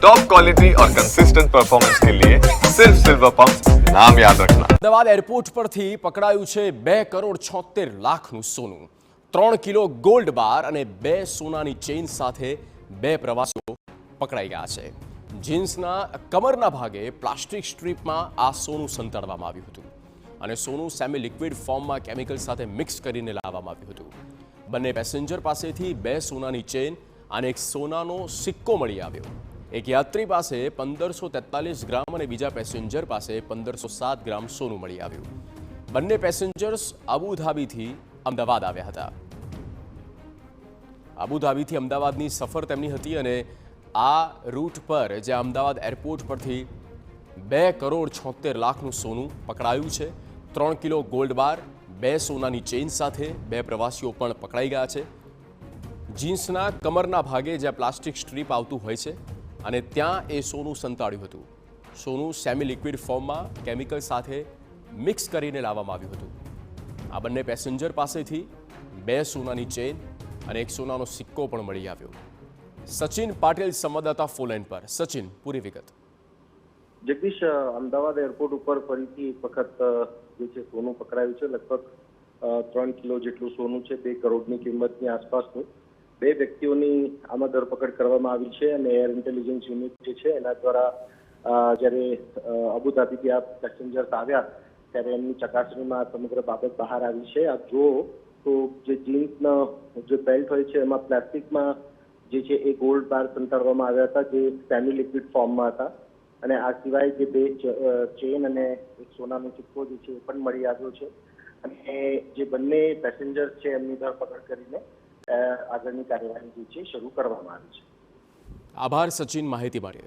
Top quality और consistent performance के लिए सिर्फ सिल्वर पंप नाम याद रखना। અમદાવાદ એરપોર્ટ પરથી પકડાયું છે 2,76,00,000નું સોનું, 3 કિલો ગોલ્ડ બાર અને 2 સોનાની ચેઇન સાથે 2 પ્રવાસીઓ પકડાઈ ગયા છે. જીન્સના કમરના ભાગે પ્લાસ્ટિક સ્ટ્રીપમાં આ સોનું સંતાડવામાં આવ્યું હતું અને સોનું સેમી લિક્વિડ ફોર્મમાં કેમિકલ સાથે મિક્સ કરીને લાવવામાં આવ્યું હતું. બંને પેસેન્જર પાસેથી 2 સોનાની ચેઇન અને એક સોનાનો સિક્કો મળી આવ્યો. એક યાત્રી પાસે 1543 ગ્રામ અને બીજા પેસેન્જર પાસે 1507 ગ્રામ સોનું મળી આવ્યું. બંને પેસેન્જર્સ અબુધાબીથી અમદાવાદ આવ્યા હતા. અબુધાબીથી અમદાવાદની સફર તેમની હતી અને આ રૂટ પર જે અમદાવાદ એરપોર્ટ પરથી 2,76,00,000નું સોનું પકડાયું છે. 3 કિલો ગોલ્ડ બાર, 2 સોનાની ચેઇન સાથે 2 પ્રવાસીઓ પણ પકડાઈ ગયા છે. જીન્સના કમરના ભાગે જ્યાં પ્લાસ્ટિક સ્ટ્રીપ આવતું હોય છે અને ત્યાં એ સોનું સંતાડ્યું હતું. સોનું સેમી લિક્વિડ ફોર્મમાં કેમિકલ સાથે મિક્સ કરીને લાવવામાં આવ્યું હતું. આ બંને પેસેન્જર પાસેથી 2 સોનાની ચેઇન અને એક સોનાનો સિક્કો પણ મળી આવ્યો. સચિન પાટીલ સંવાદદાતા ફોન પર. સચિન, પૂરી વિગત. જગદીશ, અમદાવાદ એરપોર્ટ ઉપર ફરીથી એક વખત જે છે સોનું પકડાયું છે. લગભગ 3 કિલો જેટલું સોનું છે, 2 કરોડની કિંમતની આસપાસનું. 2 વ્યક્તિઓની આમાં ધરપકડ કરવામાં આવી છે અને એર ઇન્ટેલિજન્સ યુનિટ જે છે એના દ્વારા જ્યારે અબુધાબીથી આ પેસેન્જર્સ આવ્યા ત્યારે એમની ચકાસણીમાં સમગ્ર બાબત બહાર આવી છે. આપ જુઓ તો જે જીન્સનો જે બેલ્ટ હોય છે એમાં પ્લાસ્ટિકમાં જે છે એ ગોલ્ડ બાર સંતાડવામાં આવ્યા હતા, જે સેમી લિક્વિડ ફોર્મમાં હતા. અને આ સિવાય જે 2 ચેઇન અને એક સોનાનો સિક્કો જે છે એ પણ મળી આવ્યો છે. અને જે બંને પેસેન્જર્સ છે એમની ધરપકડ કરીને આગળની કાર્યવાહી જે છે શરૂ કરવામાં આવી છે. આભાર સચિન, માહિતી માટે.